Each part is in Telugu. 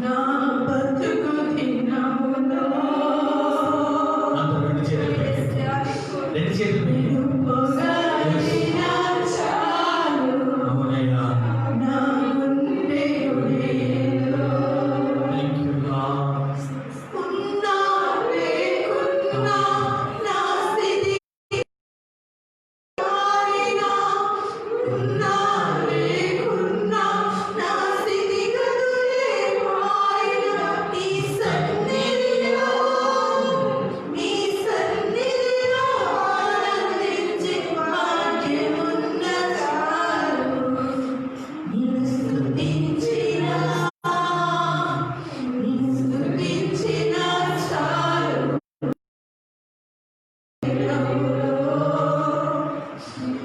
నా బతుకు దినములో నాతో రెండు చేతులు పైకెత్తి, రెండు చేతులు పైకెత్తి. పొగడినా చాలు అవునయ్యా. నా గుండెలో. Thank you, God. ఉన్నా లేకున్నా నా స్థితి మారినా, ఉన్నా లేకున్నా నా స్థితి గతులే మారినా, నీ సన్నిధిలో ఆనందించే భాగ్యమున్న చాలు. నిన్ను స్తుతించినా చాలు.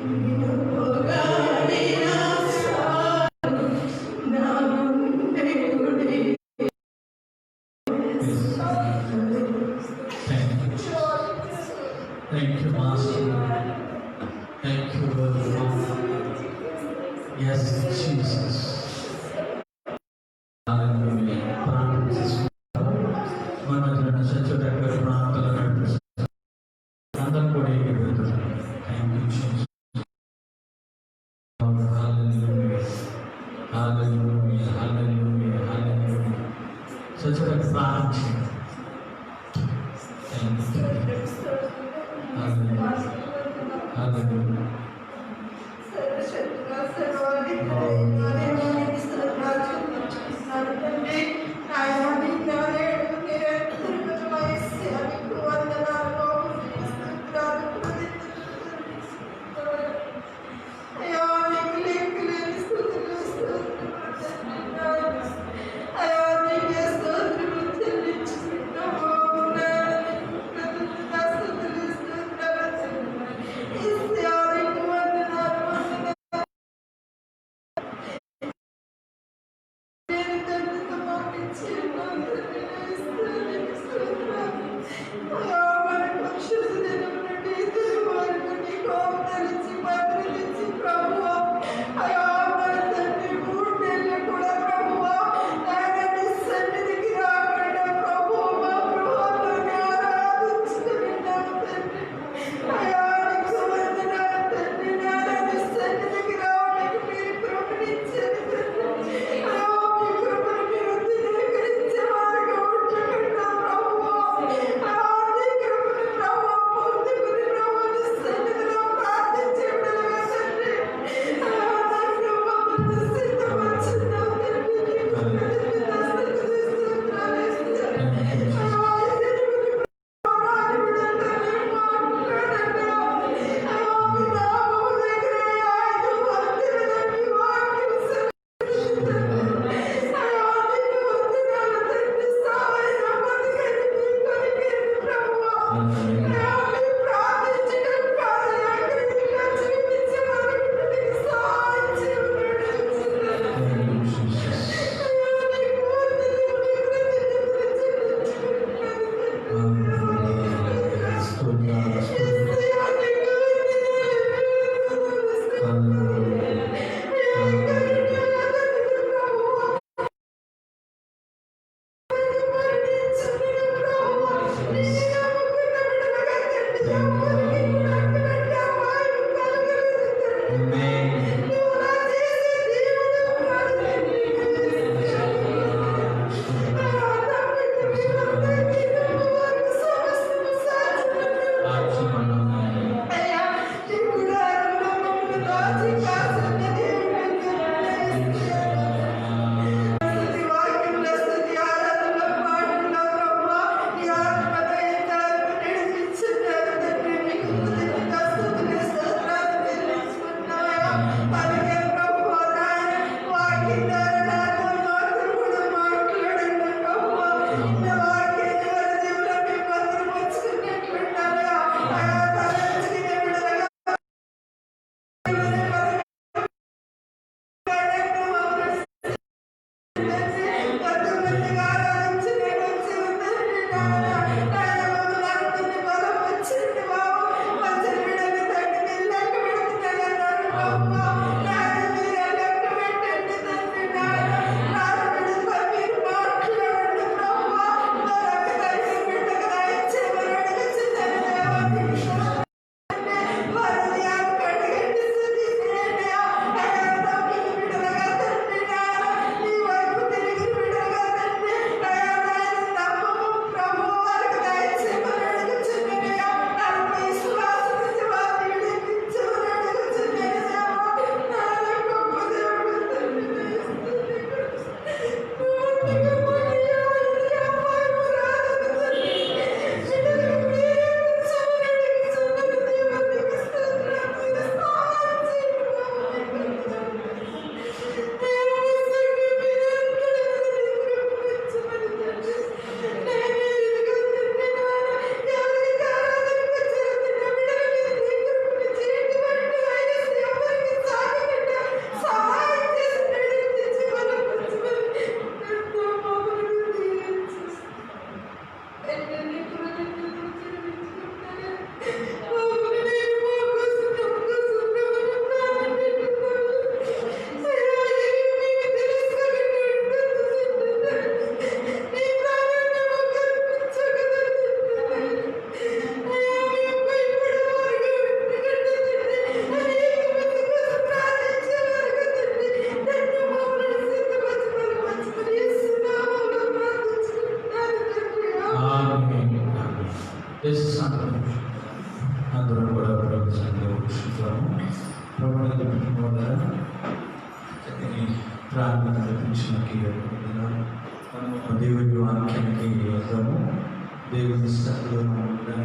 నిన్ను పొగడినా చాలు. నా గుండె Thank you, Master. Thank you, Lord. Yes, Jesus. Hallelujah. ప్రార్థన చేసుకుంటాం. మనలను సత్యదగ్గర ప్రాంతాలు నడిపిస్తాం. అందరం కూడా ఎగిరిపోతున్నాం. Thank you, Jesus. Hallelujah. Hallelujah. Hallelujah. Hallelujah. సత్యదగ్గర ప్రార్థించండి. Thank you. Hallelujah. Hallelujah.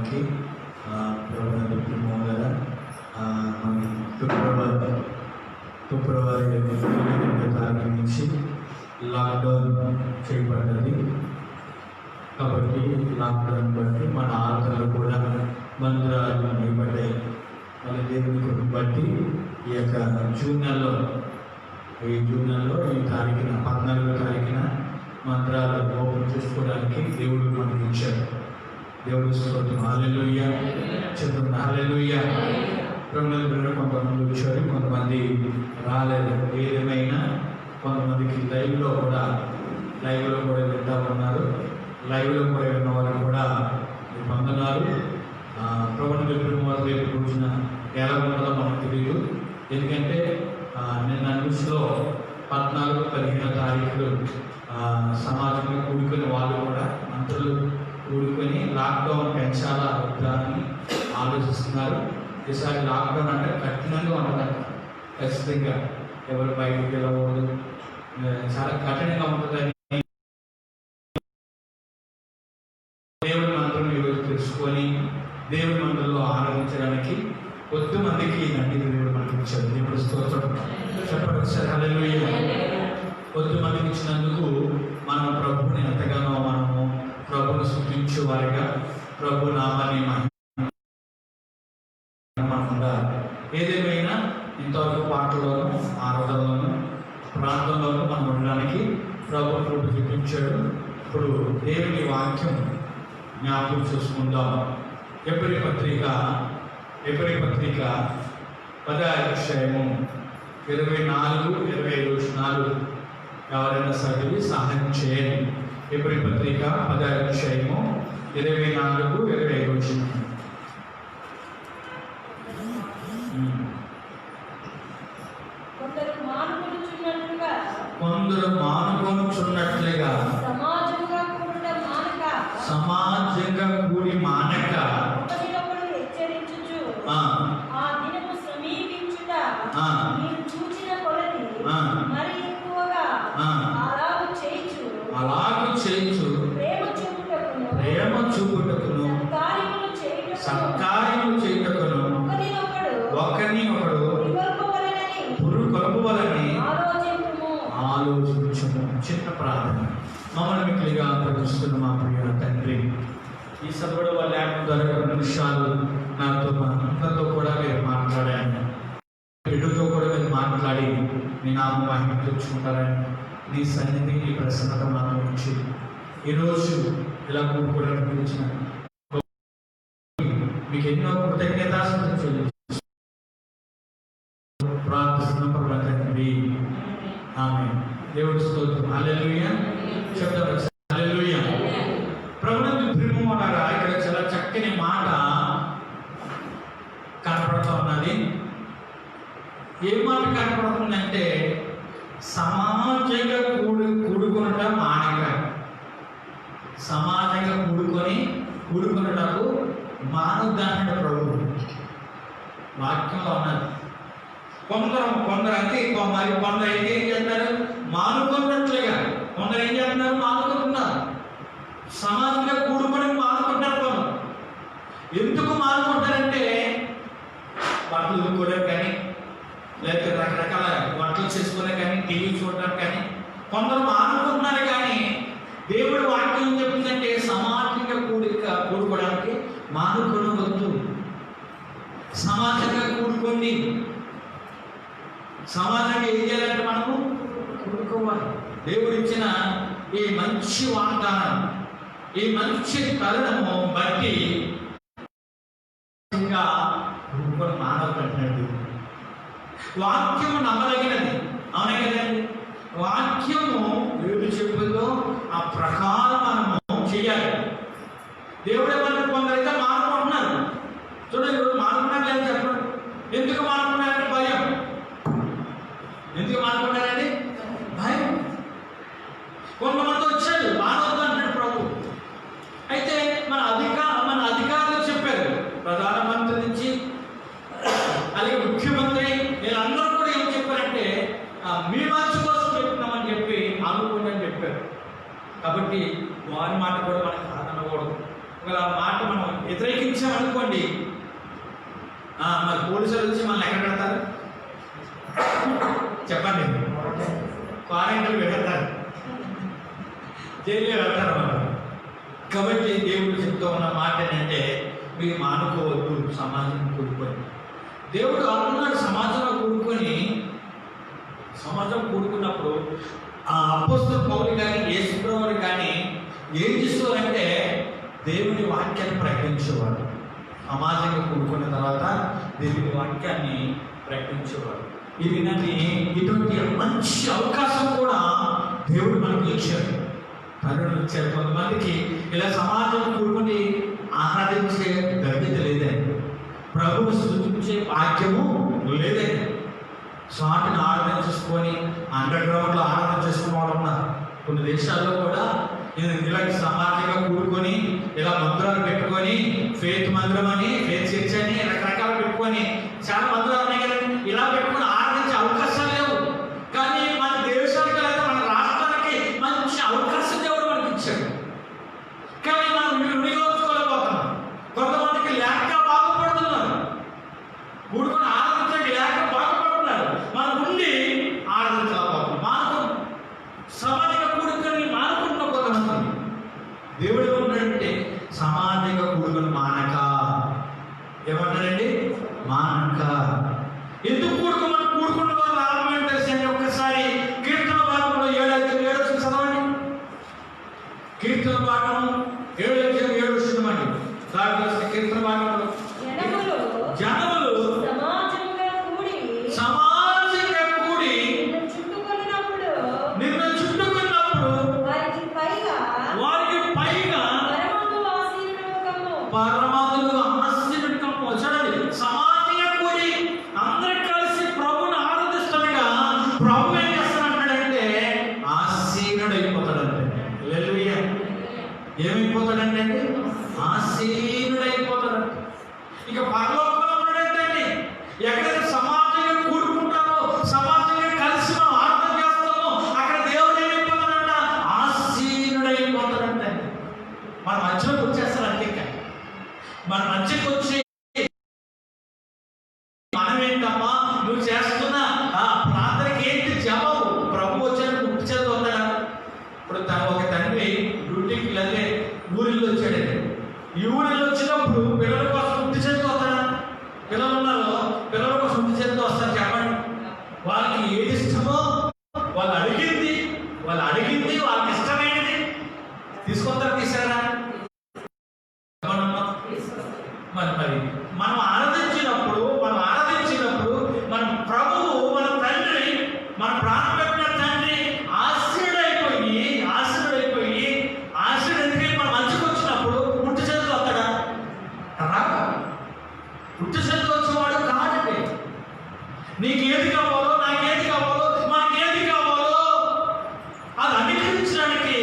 వారికి ప్రభుత్వ మోదర మన ఫిబ్రవరి 8వ తారీఖు నుంచి లాక్డౌన్ చేయబడ్డది. కాబట్టి లాక్డౌన్ బట్టి మన ఆరాధనలు కూడా మందిరాలు ఇవ్వబడ్డాయి. మన దేవుని బట్టి ఈ యొక్క జూన్ నెలలో ఈ తారీఖున 14వ తారీఖున మందిరాలు ఓపెన్ చేసుకోవడానికి దేవుడు మనకి ఇచ్చాడు. దేవుడు స్తోత్రం. హల్లెలూయా చెప్తున్నా. హల్లెలూయా. ప్రభుత్వ కొంతమంది వచ్చారు, కొంతమంది రాలేదు. ఏదేమైనా కొంతమందికి లైవ్లో కూడా వింటా ఉన్నారు. లైవ్లో కూడా విన్న వాళ్ళు కూడా వందనాలు. ప్రభుత్వ రేపు రోజున ఎలా ఉంటుందో మనకు తెలియదు. ఎందుకంటే నిన్న న్యూస్లో 14, 15వ తారీఖులు సమాజంలో కూడుకుని వాళ్ళు కూడా మంత్రులు కూడుకొని లాక్డౌన్ పెంచాలా వద్దా అని ఆలోచిస్తున్నారు. ఈసారి లాక్డౌన్ అంటే కఠినంగా ఉంటుందంట. ఖచ్చితంగా ఎవరు బయటకు వెళ్ళకూడదు, చాలా కఠినంగా ఉంటుందని దేవుడి మంత్రం ఈరోజు తెలుసుకొని దేవుడి మంత్రంలో ఆరాధించడానికి కొద్ది మందికి నండి దేవుడు మనకి ఇచ్చాడు. దేవుడు స్తోత్రం. చెప్పండి ఒకసారి హల్లెలూయా. కొద్ది మందికి ఇచ్చినందుకు మనం ప్రభువుని ఎంతగానో మనము ప్రభువుని స్తుతించే వారిగా ప్రభు నామాన్ని మనకుండా ఏదేమైనా ఇంతవరకు పాటల్లోనూ ఆరాధనలోనూ ప్రాంతంలోనూ మనం ఉండడానికి ప్రభు చూపించాడు. ఇప్పుడు దేవుని వాక్యం జ్ఞాపకం చేసుకుందాం. ఎబ్రీ పత్రిక 10వ అధ్యాయము 24, 25 వచనాలు ఎవరైనా చదివి సహాయం చేయండి. ఎబ్రీ పత్రిక 10వ అధ్యాయము 24, 25 వచనం. కొందరు మానుకొనుచున్నట్లుగా సమాజంగా కూడి మానక అలాగూ చేయించు ప్రేమ చూపుటకును సత్కార్యములు చేయుటకును ఒకరిని ఒకడు పురుగొల్పవలని ఆలోచించుము. చిన్న ప్రార్థన. మమ్మల్ని మిక్కిలిగా ప్రకటిస్తున్న మా ప్రియ తండ్రి, ఈ సభలో వాళ్ళ ద్వారా 2 నిమిషాలు నాతో అందరితో కూడా మీరు మాట్లాడాను. బిడ్డతో కూడా మీరు మాట్లాడి మీ నామ మహిమ తెచ్చుకుంటారని నీ సన్నిధి, నీ ప్రసన్నత మాతో ఉంచి ఈరోజు ఇలా కూడుకోవడానికి పిలిచిన మీకు ఎన్నో కృతజ్ఞతాస్తుతులు చెల్లించు ప్రార్థిస్తున్న తండ్రి. ఆమేన్. దేవుడి స్తోత్రం. హల్లెలూయా. చెప్తారు హల్లెలూయా. ప్రభువుని ప్రేమమనగా ఇక్కడ చాలా చక్కని మాట కనపడుతూ ఉన్నది. ఏ మాట కనపడుతుందంటే సమాజంగా కూడుకునట మానక. సమాజంగా కూడుకున్నటకు మానవుదాన్ని ప్రభువు వాక్యంలో ఉన్నది. కొందరు అంటే మరి కొందరు అయితే ఏం చేస్తారు, మానుకున్నట్లుగా. కొందరు ఏం చేస్తున్నారు, మానుకుంటున్నారు. సమాజంగా కూడుకొని మానుకుంటారు. కొందరు ఎందుకు మానుకుంటారంటే బట్టలు ఉడుకోవడానికి కానీ, లేకపోతే రకరకాల వంటలు చేసుకోవడానికి కానీ, టీవీ చూడడానికి కానీ కొందరు మానుకుంటున్నారు. కానీ దేవుడు వాక్యం ఏం చెప్తుందంటే సమాజంగా కూడుకోవడానికి మానుకోవద్దు. సమాజంగా కూడుకోండి. సమాజంగా ఏం చేయాలంటే మనము కూడుకోవాలి. దేవుడు ఇచ్చిన ఈ మంచి వాగ్దానం, ఈ మంచి తరుణము బట్టి ఇంకా కూడుకొని మానవులంటున్నాడు. వాక్యము నమ్మదగినది. అవునే కదండి. వాక్యము ఏది చెప్పుదో ఆ ప్రకారం మనము చేయాలి. దేవుడు ఏమన్నా కొందరైతే మానుకుంటున్నారు. చూడండి, ఈరోజు మానుకున్నారు లేదు చెప్పండి. ఎందుకు మానుకున్నారంటే భయం. ఎందుకు మానుకున్నారండి? భయం. కొంతమంది వచ్చాడు మానవద్దు అంటాడు ప్రభు. అయితే మన అధికారులు చెప్పారు, ప్రధానమంత్రి నుంచి అలాగే ముఖ్యమంత్రి, వీళ్ళందరూ కూడా ఏం చెప్పారంటే మీ మంచి కోసం చెప్తున్నామని చెప్పి అనుకోండి అని చెప్పారు. కాబట్టి వారి మాట కూడా మనకు కాదనకూడదు. ఒకవేళ ఆ మాట మనం వ్యతిరేకించామనుకోండి, మరి పోలీసులు వచ్చి మనల్ని ఎక్కడ పెడతారు చెప్పండి? క్వారంటైన్ పెడతారు, జైల్లో పెడతారు మనం. కాబట్టి దేవుడు చెప్తూ ఉన్న మాట ఏంటంటే, మీరు మానుకోవద్దు సమాజం కూడుకొని. దేవుడు అనుకున్నాడు సమాజంలో కూడుకున్నప్పుడు ఆ అపోస్తలుల పౌలు కానీ యేసుప్రభువు కానీ ఏం చేసేవారంటే దేవుని వాక్యాన్ని ప్రకటించేవాడు. సమాజంగా కూడుకున్న తర్వాత దేవుని వాక్యాన్ని ప్రకటించేవాడు. ఇది నన్ను ఇటువంటి మంచి అవకాశం కూడా దేవుడు మనకు ఇచ్చాడు, తరుణం ఇచ్చాడు. కొంతమందికి ఇలా సమాజం కూడుకుని ఆరాధించే గర్భిత లేదండి, ప్రభువు సూచించే వాక్యము లేదండి. సాటిని ఆరాధన చేసుకొని అండర్ గ్రౌండ్లో ఆరాధన చేసుకున్న వాళ్ళు ఉన్నారు. కొన్ని దేశాల్లో కూడా ఇలా సమాజంగా కూడుకొని ఇలా మందిరాలు పెట్టుకొని ఫేత్ మందిరం అని, ఫేత్ చర్చ్ అని రకరకాలు పెట్టుకొని చాలా మందిరాలు ఉన్నాయి కదండి, ఇలా పెట్టుకొని ఆరాధించే అవకాశాలు లేవు. కానీ మన దేశానికి లేదా మన రాష్ట్రానికి మంచి అవకాశం దేవుడు మనకి ఇచ్చాడు. కానీ మనం వినియోగించుకోలేకపోతున్నాం. కొంతమందికి లేక బాగుపడుతున్నారు, కూడుకొని ఆరాధించండి లేక బాగుపడుతున్నారు. మనం ఉండి ఆరాధించలేకపోతున్నాం, సమాజంగా కూడుకొని మానుకుంటున్న కొంతమంది. దేవుడు ఏమంటాడంటే సమాజంగా కూడుకొని మానక. ఏమంటాడండి? మానక. ఎందుకు కూడుకున్న వాళ్ళు లాభం ఏంటి తెలుసండి? ఒక్కసారి కీర్తన భాగంలో 7:7 చదవండి. కీర్తన భాగం 7:7 చదవండి. దాని కీర్తన భాగంలో జనములు సమాజంగా కూడి నిన్ను చుట్టుకున్నప్పుడు వారికి పైగా పరమాత్ముడు ఆశీర్వదించడం కమ్ము. చూడండి, సమాజంగా కూడి అందరూ కలిసి ప్రభుని ఆరాధిస్తుండగా ప్రభు ఏం చేస్తాడంటే ఆశీనుడైపోతాడంటే. హల్లెలూయా. ఏమైపోతాడంటే ఆశీనుడైపోతాడు. ఇక పరలోకంలో ఉన్నాడంటే ఎక్కడైతే సమాజంగా కూడుకుంటామో, సమాజంగా కలిసి మనం ఆరాధన చేస్తామో అక్కడ దేవుడు ఏమైపోతాడంట? ఆశీనుడైపోతాడంటే. మన మధ్యలోకి వచ్చేస్తారంటే, మన మధ్యకి వచ్చి మనమేంటమ్మా నువ్వు చేస్తున్న ఆ ప్రార్థనకి ఏంటి జవాబు? ప్రభు వచ్చాడు గుర్తు చేద్దాం. ఇప్పుడు ఒక తండ్రి డ్యూటీకి వెళ్ళే ఊరిలో వచ్చాడండి. ఈ ఊరిలో వచ్చినప్పుడు పిల్లల కోసం గుర్తు చేస్తూ వస్తాడా? పిల్లలు ఉన్నారు, పిల్లల కోసం గుర్తు చేస్తూ వస్తారు. చెప్పండి, వాళ్ళకి ఏది ఇష్టమో వాళ్ళు అడిగింది వాళ్ళకి ఇష్టమైనది తీసుకొస్తారు. తీసారా? మరి మనం ఆరాధించినప్పుడు మనం ప్రభువు, మన తండ్రి, మన ప్రాణం పెట్టిన తండ్రి ఆశీర్వైపోయి ఎందుకంటే మన మంచికి వచ్చినప్పుడు పుట్టు చేతితో వస్తాడా? పుట్టు చేతితో వచ్చేవాడు కాదండి. నీకు ఏది కావాలో, నాకేది కావాలో, మనకేది కావాలో అది అంగీకరించడానికి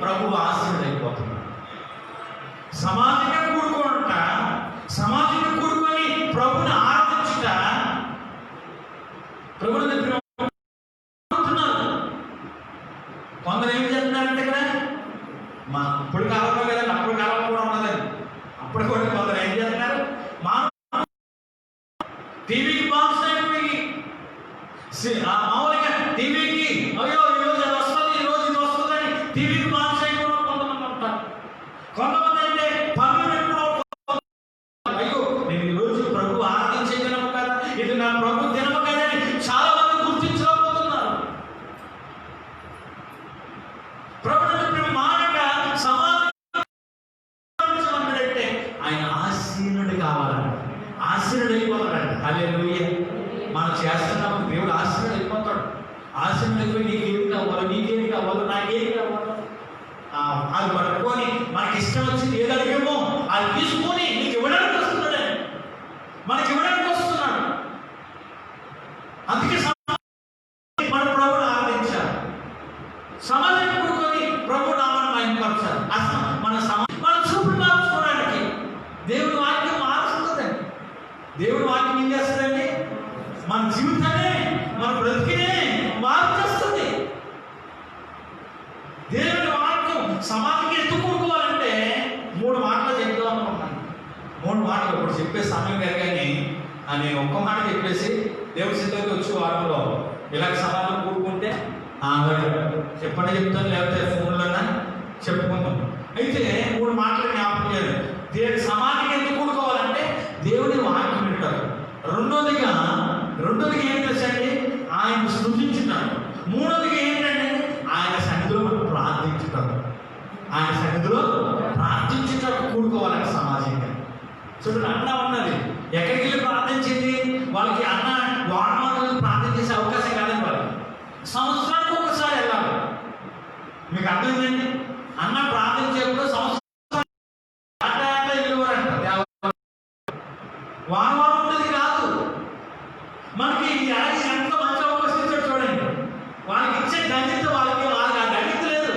ప్రభు ఆశీర్వైపోతున్నాడు. సమాజంగా కూడుకొని ప్రభుని ఆరాధించుట, ప్రభుని కొందరు ఏం చేస్తున్నారంటే ఇక్కడ ఇప్పుడు కాలంలో కదండి, అప్పుడు కాలంలో కూడా ఉన్నదండి. అప్పుడు కూడా కొందరు ఏం చేస్తున్నారు? టీవీకి బాక్స్ అయిపోయి మామూలుగా టీవీకి అయ్యో ఈరోజు అది వస్తుంది, ఈరోజు ఇది వస్తుందని టీవీకి బాక్స్ అయిపోవడం కొంతమంది ఉంటారు. కొంతమంది అంటే పనులు పెట్టుకోవడం. అయ్యో నేను ఈరోజు ప్రభు ఆరాధించే దినము కదా, ఇది నా ప్రభు దినము కదా అని చాలా మంది గుర్తించలేకపోతున్నారు. ప్రభుత్వం మానక సమాజం ఆయన ఆశీనుడు కావాలంట, ఆశీనుడైపోతాడంట. హల్లెలూయా. మనం చేస్తున్నప్పుడు దేవుడు ఆశీనుడైపోతాడు. ఆశీనుడైపోయి నీకేది కావాలో, నాకేది కావాలో అది పట్టుకొని మనకి ఇష్టం వచ్చింది ఏది అడిగామో అది తీసుకొని నీకు ఇవ్వడానికి వస్తున్నాడు, మనకి ఇవ్వడానికి వస్తున్నాడు. అందుకే మన ప్రభుని ఆరాధించాలి, సమాజం కూడుకొని ప్రభు నామాన్ని మహిమపరచాలి. అసలు మన చూపులు మార్చుకోవడానికి దేవుని వాక్యం మారుస్తుందండి. దేవుని వాక్యం ఏం చేస్తుందండి? మన జీవితాన్ని, మన బ్రతికినే మార్చేస్తుంది. దేవుని వాక్యం సమాజంగా ఎత్తుకోవాలంటే 3 మాటలు చెప్పారు. మాటలు ఇప్పుడు చెప్పే సమయం గారు కానీ నేను ఒక్క మాట చెప్పేసి దేవుడి సిద్ధంగా వచ్చి వారంలో ఇలాగ సమాజం కూడుకుంటే చెప్పండి చెప్తాను, లేకపోతే ఫోన్లోనా చెప్పుకుంటాం. అయితే 3 మాటలు జ్ఞాపకం చేయాలి. దేవుడి సమాధికి ఎందుకు కూడుకోవాలంటే దేవుడి వాక్యం వింటారు. రెండోదిగా ఏం తెలుసండి, ఆయన స్తుతించుతాడు. మూడోదిగా ఏంటంటే ఆయన సన్నిధిలో మనం ప్రార్థించుతాడు. ఆయన సన్నిధిలో ప్రార్థించేటప్పుడు కూడుకోవాలంటే సమాజంగా. చూడండి, అన్న ఉన్నది ఎక్కడికి వెళ్ళి ప్రార్థించింది, వాళ్ళకి అన్న వారమాలు ప్రార్థన చేసే అవకాశం కాదని వాళ్ళకి సంవత్సరానికి ఒకసారి వెళ్ళాలి. మీకు అర్థమైందండి, అన్న ప్రార్థించేప్పుడు సంవత్సరం వారం ఉంటుంది కాదు. మనకి ఎంత మంచి అవకాశం ఇచ్చాడు చూడండి. వాళ్ళకి ఇచ్చే ధన్యత వాళ్ళకి ఆ ధన్యత లేదు.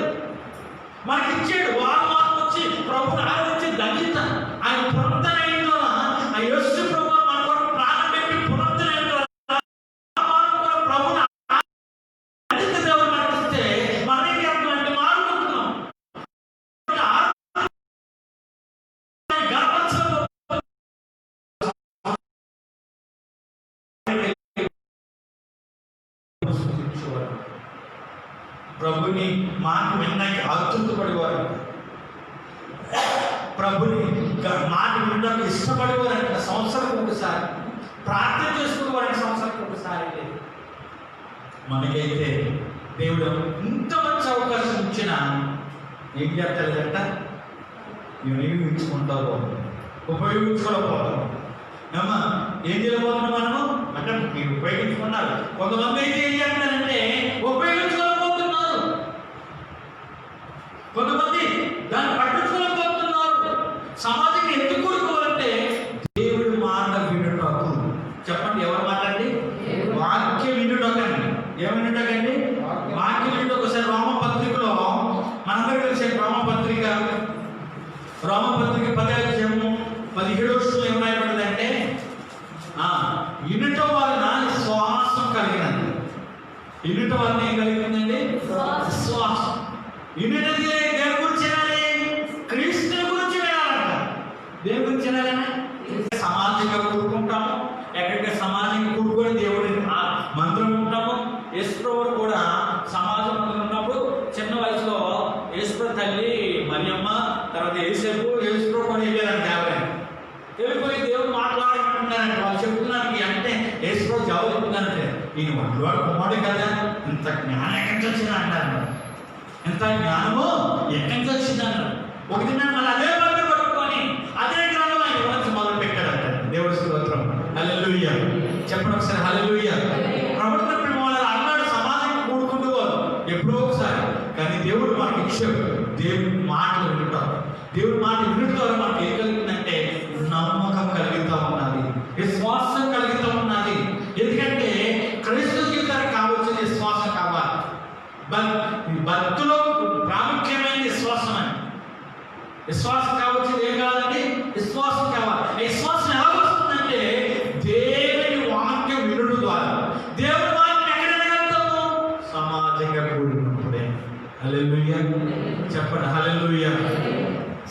మనకి ఇచ్చాడు వారం వచ్చి ప్రభుని ఆరాధించే ధన్యత. ఆయన పునరుద్ధరణ అయిన ఆ యేసు ప్రభు మన కొరకు ప్రాణం పెట్టి పునరుద్ధరణ అయిన ప్రభుని ధన్యత దేవుడు మనకి ఇస్తే మనకి అంటే మారుకుంటున్నాం. ప్రభుని మాట వినడానికి ఆతృతపడేవారు, ప్రభుని మాట వినడానికి ఇష్టపడేవారంట. సంవత్సరం ఒకసారి ప్రార్థన చేసుకునేవారంటే సంవత్సరానికి ఒకసారి లేదు. మనకైతే దేవుడు ఇంత మంచి అవకాశం ఇచ్చినా ఏం చేస్తాడంట, వినియోగించుకుంటావు, ఉపయోగించుకోలేకపోతాం. ఏమా ఏం చేయబోతున్నాం మనము అంటే మీరు ఉపయోగించుకున్నారు. కొంతమంది అయితే ఏం చేస్తున్నారంటే ఉపయోగించుకోలేకపోతున్నారు, కొంతమంది దాన్ని పట్టించుకోలేకపోతున్నారు. సమాజాన్ని ఎందుకు కూడుకోవాలంటే దేవుడి మాట వినుటకు. చెప్పండి, ఎవరు మాట్లాడి వాక్యం వినుటకండి. ఏమి వినుటకండి? వాక్యం వినుట. ఒకసారి రోమపత్రికలో మనందరూ తెలిసే రోమపత్రిక 10:17 ఏం రాయబడిందంటే ఇనుట వలన శ్వాసం కలిగినది. ఇనుట వలన ఏం కలిగిందండి? శ్వాసం. ఇనుటది దేని గురించి వినాలి? క్రీస్తు గురించి వినాలంట. దేని గురించి వినాలని? సమాజంగా కూడుకుంటాము. ఎక్కడికి సమాజంగా కూడుకొని దేవుడి మందిరం ఉంటాము. యేసుప్రభువు కూడా సమాజం ఉన్నప్పుడు చిన్న వయసులో యేసుప్రభు తల్లి మరియమ్మ, తర్వాత యేసుప్రభు కొని వెళ్ళారంట. వెళ్ళిపోయి దేవుడు మాట్లాడుకుంటున్నారంటే వాళ్ళు చెప్తున్నానికి అంటే యేసుప్రభు జవాబు చెప్తున్నారంటే ఈయన వంటవాడు కుమారుడు కదా, ఇంత జ్ఞానం ఎక్కడి నుంచి వచ్చింది అంటారు. ఎంత జ్ఞానమో ఎక్కడి నుంచి వచ్చింది అన్నారు. ఒకటి మళ్ళీ అదే పట్టు పట్టుకొని అదే జ్ఞానం ఆయన గురించి మొదలు పెట్టాడంట. దేవుడి స్తోత్రం, హల్లెలూయా. చెప్పండి ఒకసారి హల్లెలూయా. ప్రభుత్వ వాళ్ళు అన్నాడు సమాజానికి కూడుకుంటూ ఎప్పుడో ఒకసారి. కానీ దేవుడు మనకి ఇచ్చాడు. దేవుడి మాటలు వింటారు. దేవుడి మాట వినడం ద్వారా మనకి ఏం కలుగుతుందంటే నమ్మకం కలుగుతూ ఉన్నది, విశ్వాసం కలుగుతూ ఉన్నది. ఎందుకంటే క్రైస్తవ జీవితానికి కావాల్సిన విశ్వాసం కావాలి. భక్తులో ప్రాముఖ్యమైన విశ్వాసం అని. విశ్వాసం కావాల్సింది ఏం కావాలండి? విశ్వాసం కావాలి. విశ్వాసం ఎలా వస్తుందంటే దేవుని వాక్యం వినుడు ద్వారా. దేవుడి వాక్యం ఎక్కడ వినగలుగుతాము? సమాజంగా కూడినప్పుడే. హల్లెలూయా. చెప్పండి హల్లెలూయా.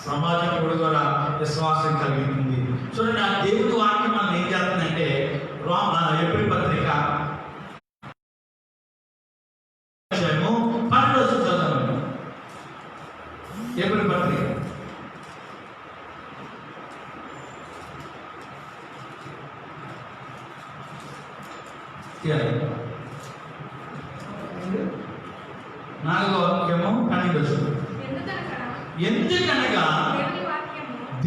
సమాజం కూడి ద్వారా విశ్వాసం కలుగుతుంది. చూడండి, ఆ దేవుడి వాక్యం మనం ఏం చేస్తుందంటే ఏప్రిల్ పత్రిక 12 చదవండి. ఏప్రిల్ పత్రిక నాలుగో వాక్యము 12. ఎందుకనగా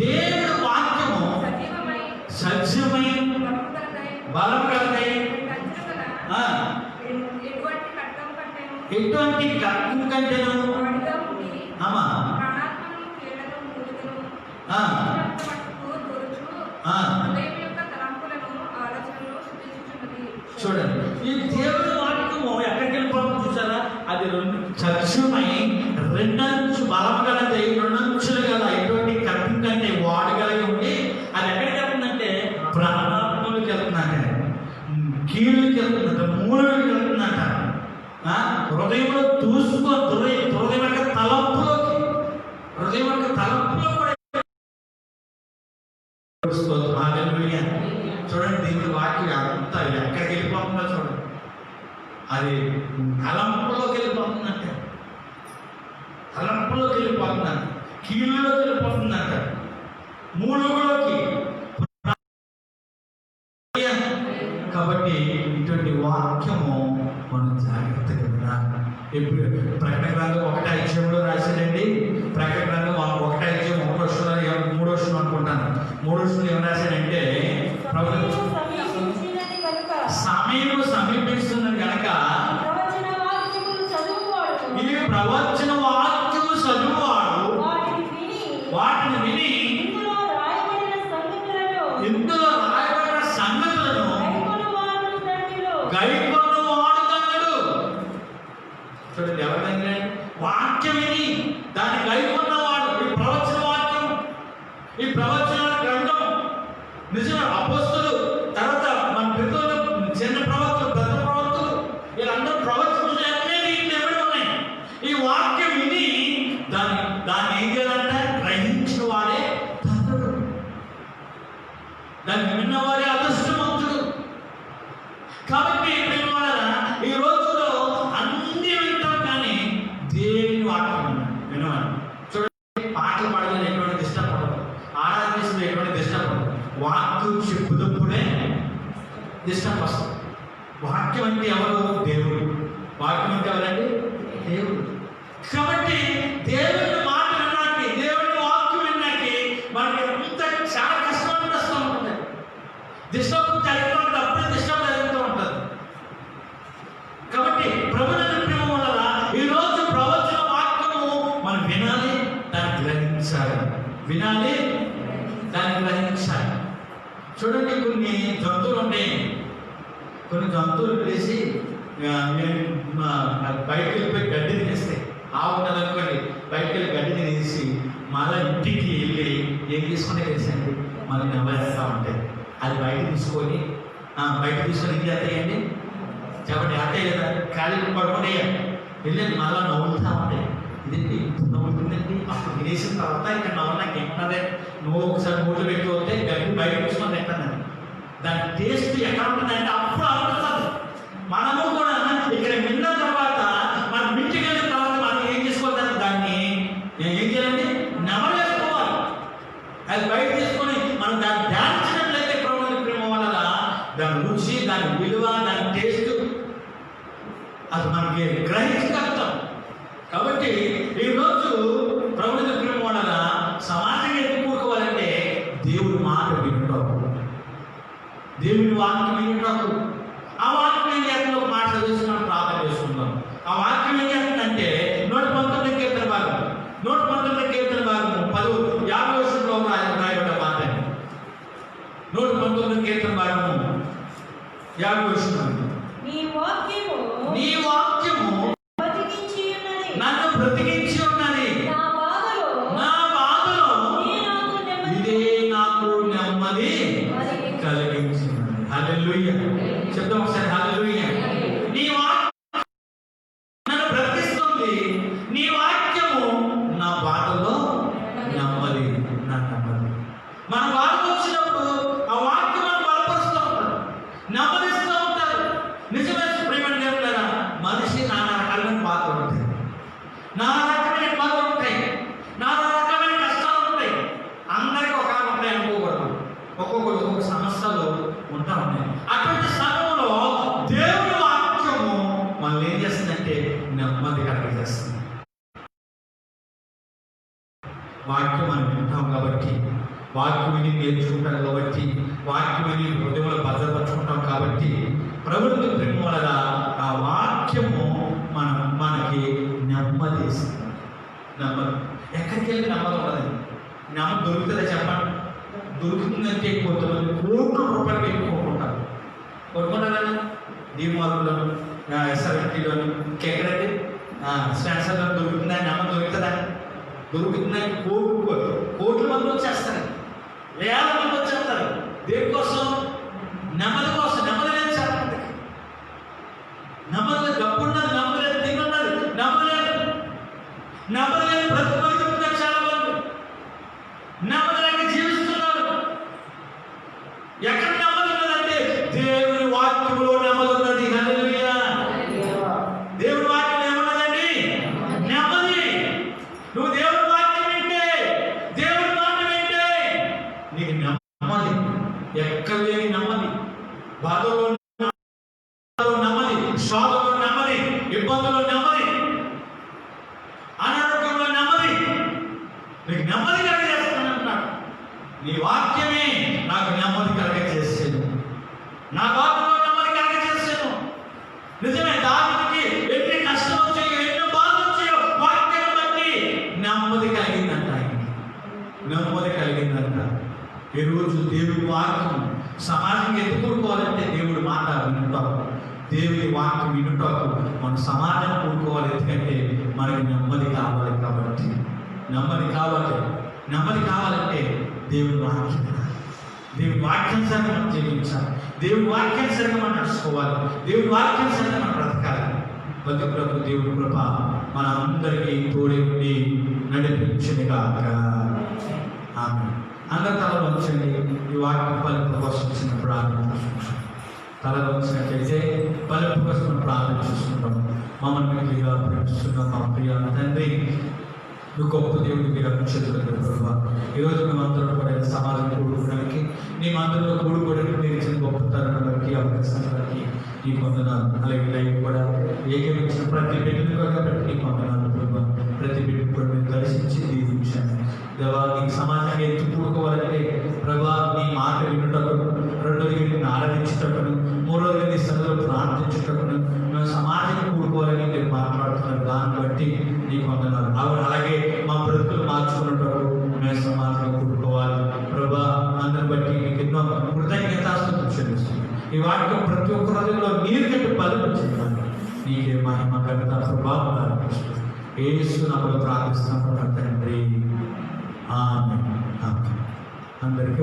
దేవుడి వాక్యము సత్యమై బలం కలదై ఎటువంటి ఖడ్గం కంటేను చూడండి, ఈ దేవుడి వాక్యము ఎక్కడికి వెళ్ళిపోతుంది చూసారా? అది సత్యమై రెండంచు బలం కలదై రెండంచులు గల ఎటువంటి ఖడ్గం కంటే వాడగలిగి ఉండి అది ఎక్కడికి వెళ్తుందంటే ప్రాణాత్మలకు వెళ్తుందంటే, కీళ్ళకి వెళ్తుందంట, మూలకి వెళ్తుందంట, హృదయంలో దూసుకో హృదయం యొక్క తలంపులోకి కూడా ఎంత ఎక్కడికి వెళ్ళిపోతుందో చూడండి. అది తలంపులోకి వెళ్ళిపోతుందంట, తలంపులోకి వెళ్ళిపోతుందంట, కీళ్ళలోకి వెళ్ళిపోతుందంట, మూలుగులోకి. కాబట్టి ఇటువంటి వాక్యము మనం జాగ్రత్తగా వినాలి. ఇప్పుడు ప్రకటన గ్రంథం 1:5 రాశాడండి. ప్రకటన గ్రంథం 1:5 3 వర్షం అనుకుంటాను. 3 వర్షంలో ఏం రాశాడంటే, సమయం సమీపిస్తున్నది కనుక ఇది ప్రవచన వాక్యము చదువువాడు వాటిని విని ఇందులో రాయబడిన సంగతులను గైకొన్నవాడు ధన్యుడు. చూడండి, ఎవరైనా వాక్యం విని దాన్ని గైకొన్నవాడు. ఈ ప్రవచన వాక్యం, ఈ ప్రవచన గ్రంథం నిజంగా అపోస్తలులు, తర్వాత మన పితరులు, చిన్న ప్రవక్తలు, పెద్ద ప్రవక్తలు, వీళ్ళందరూ ప్రవచనం వీటిని ఎవరు ఉన్నాయి. ఈ వాక్యం విని దాన్ని ఏం చేయాలంటే గ్రహించిన వాడే ధన్యుడు, దాన్ని విన్నవాడే అదృష్టవంతుడు. కాబట్టి ఈ రోజులో అన్ని వింటాం, కానీ దేవుని వాక్యం వినవాలి. చూడండి, పాటలు పాడలేదు ఎటువంటి ఇష్టపడదు, ఆరాధించడం ఎటువంటి ఇష్టపడదు, వాక్యం చెప్పుదప్పుడే ఇష్టం వస్తుంది. వాక్యం అంటే ఎవరు? దేవుడు. వాక్యం అంటే ఎవరండి? దేవుడు. కాబట్టి దేవుని మాట విన్నాకి, దేవుని వాక్యం విన్నాకి మనకి ఎంత చాలా కష్టం అనిపిస్తూ ఉంటుంది. డిస్టర్బ్ జరుగుతూ ఉంటుంది, అప్పుడే డిస్టర్బ్ జరుగుతూ ఉంటుంది. కాబట్టి ప్రభుత్వ ప్రేమ వల్ల ఈరోజు ప్రవచన వాక్యము మనం వినాలి, దాన్ని గ్రహించాలి. వినాలి, దాన్ని గ్రహించాలి. చూడండి, కొన్ని జంతువులు ఉంటాయి. కొన్ని జంతువులు వేసి బయటకు వెళ్ళిపోయి గడ్డి తినేస్తాయి. ఆవు ఉన్నదనుకోండి, బయటకు వెళ్ళి గడ్డి తినేసి మళ్ళీ ఇంటికి వెళ్ళి ఏం తీసుకునే తెలిసండి, మళ్ళీ నెమ్మదిస్తూ ఉంటాయి. అది బయట తీసుకొని ఏం చేస్తాయండి? చెప్పండి, అట్టేయి కదా, ఖాళీ పడుకుంటే వెళ్ళి మళ్ళీ నవ్వులుతూ ఉంటాయి. ఇదండి ఇప్పుడు నవ్వుతుందండి, అప్పుడు తినేసిన తర్వాత ఇక్కడ నవ్వు నాకు ఏమన్నదే, నువ్వు ఒకసారి మూడు పెట్టి వస్తే గడ్డి బయట తీసుకొని ఎక్కడండి. దాని టేస్ట్ ఎక్కడ ఉంటుందంటే అప్పుడు అనిపిస్తుంది. మనము కూడా ఇక్కడ విన్న తర్వాత మనం ఇంటికి వెళ్ళిన తర్వాత మనం ఏం చేసుకోవాలి, దాన్ని ఏం చేయాలండి, నెమరేసుకోవాలి. అది బయట తీసుకొని మనం దాన్ని ధ్యానించినట్లయితే ప్రభుత్వ ప్రేమ వల్ల దాని రుచి, దాని విలువ, దాని టేస్ట్ అది మనకి గ్రహించగలుగుతాం. కాబట్టి ఈరోజు ప్రభుత్వ ప్రేమ వల్ల సమాజం ఎత్తుకోవాలంటే దేవుడి మాట వింటాం, దేవుని వాక్యం వింటాము. ఆ వాక్యం ఏం చేస్తుందో ఒక మాట చదివిస్తున్నాం, ప్రార్థన చేసుకుంటాం. ఆ వాక్యం ఏం చేస్తుందంటే 119 కీర్తన భాగం 50 వర్షంలో రాయబడ్డ మాట. 119 కీర్తన భాగము 50 వర్షంలో, నీ వాక్యము నన్ను బ్రతికించి ఉన్నది, నా బాధలో ఇదే నాకు నెమ్మది కలిగించినది. హల్లెలూయా చెప్తాం ఒకసారి, హల్లెలూయా. నీ వాక్యం నన్ను బ్రతికిస్తుంది, నీ వాక్యము నా బాధలో నెమ్మది, నా నెమ్మది. మన బాధ వచ్చినప్పుడు ఆ వాక్యం మనం బలపరుస్తూ ఉంటాడు, నెమ్మదిస్తూ ఉంటారు. నిజమైన ప్రేమ దేవులారా, మనిషి నానా రకాలైన బాధలు ఉంటాయి, నానా రకమైన బాధలు ఉంటాయి, నానా రకమైన కష్టాలు ఉంటాయి. అందరికీ ఒక ఉంటాయి అనుకోకూడదు, ఒక్కొక్క సమస్యలు ఉంటా ఉన్నాయి. అటువంటి సమయంలో దేవుని వాక్యము మనల్ని ఏం చేస్తుందంటే నెమ్మది కలిగజేస్తుంది. వాక్యం మనం వింటాం కాబట్టి, వాక్యం విని నేర్చుకుంటాం కాబట్టి, వాక్యం విని హృదయంలో భద్రపరుచుకుంటాం కాబట్టి, ప్రభుత్వ ప్రేమ వల్ల ఆ వాక్యము మనకి నెమ్మది ఇస్తుంది. నెమ్మది ఎక్కడికి వెళ్ళి నెమ్మది ఉండదు. నెమ్మది దొరుకుతుందా చెప్పండి? దొరుకుతుందంటే కొంతమంది కోట్ల రూపాయలు పెట్టుకుంటారు, కొనుక్కుంటారా? డిమార్ట్లోను, ఎస్ఆర్టీలోను, ఇంకెక్కడండి స్పెన్సర్లో దొరుకుతుందా? నెమ్మది దొరుకుతుందా? దొరుకుతుందని కోట్ల మంది వచ్చేస్తారు, వేల మంది వచ్చేస్తారు. దేనికోసం? నెమ్మది కోసం. నెమ్మది లేదు చాలా మందికి. నెమ్మది లేదు, డబ్బు ఉన్నది, నెమ్మది లేదు, తిండి ఉన్నది, నెమ్మది లేదు. నెమ్మది లేదు బ్రతుకుతున్నారు చాలా మంది, నెమ్మది లేక జీవిస్తున్నారు. ఎక్కడ నెమ్మది ఉన్నదంటే దేవుని వాక్యం మీకు నెమ్మది కలిగజేస్తానంటున్నాడు. నీ వాక్యమే నాకు నెమ్మది కలిగజేసేది, నా బాధలో నెమ్మది కలిగజేసేది. నిజమే, దానికి ఎన్ని కష్టం వచ్చాయో, ఎన్నో బాధలు వచ్చాయో వాక్యం బట్టి నెమ్మది కలిగిందంట. ఆయనకి నెమ్మది కలిగిందంట. ఈరోజు దేవుడి వాక్యం సమాజం ఎత్తుకోవాలంటే దేవుడి మాట వినుటాకు, దేవుడి వాక్యం వినుటాకు మన సమాజం కూడుకోవాలి. ఎందుకంటే మనకి నెమ్మది కావాలి. కాబట్టి నెమ్మది కావాలంటే దేవుడి వాక్యం, దేవుడి వాక్యానుసారంగా మనం జీవించాలి, దేవుడి వాక్యానుసారంగా మనం నడుచుకోవాలి, దేవుడి వాక్యానుసారంగా మనం బ్రతకాలి. బతుకులకు దేవుడి కృప మన అందరికీ తోడి ఉండి నడిపించునుగాక. ఆమేన్. అందరి తలలో ఉంచండి. ఈ వాక్యం ఫలింపు కోసం చిన్న ప్రార్థన చేసుకుంటాం. తలలో ఉంచినట్లయితే ఫలింపు కోసం ప్రార్థన చేసుకుంటాం. మమ్మల్ని మిగిలిగా ప్రేమిస్తున్నాం మా ప్రియ తండ్రి, నువ్వు గొప్ప దేవుడికి మీరు అభిషేకులకు ప్రభావ. ఈరోజు మేమందరం కూడా సమాజం కూడుకోవడానికి, నీ మందిరంలో కూడుకోవడానికి మీరు ఇచ్చిన గొప్ప తరుణం బట్టి, అవకాశాన్ని బట్టి నీకు వందనాలు. అలాగే లైవ్ కూడా ఏకమించిన ప్రతి బిడ్డను కూడా బట్టి నీకు వందనాలు ప్రభావ. ప్రతి బిడ్డను కూడా మీరు దర్శించి దీవించండి దేవా. నీకు సమాజంగా ఎత్తు కూడుకోవాలంటే ప్రభా నీ మాట వినుటకు, రెండోదిగా నిన్ను ఆరాధించుటకును, మూడోదిగా నీ సన్నిధిలో ప్రార్థించుటకును మేము సమాజంగా కూడుకోవాలని మీరు మాట్లాడుతున్నారు. దాన్ని బట్టి నీకు వందనాలు. అలాగే మా బ్రతుకులు మార్చుకున్నటకు మేము సమాజంగా కూడుకోవాలి ప్రభా. అందరిని బట్టి మీకు ఎన్నో కృతజ్ఞతాస్తుతులు చెల్లిస్తున్నాం. ఈ వాటికి ప్రతి ఒక్క రోజుల్లో నీరు కట్టి ఫలించాలి. నీకే మహిమ ఘనత ప్రభావం అర్పిస్తున్నాం. యేసు నామములో ప్రార్థిస్తున్నాం తండ్రి. ఆమేన్. అందరికీ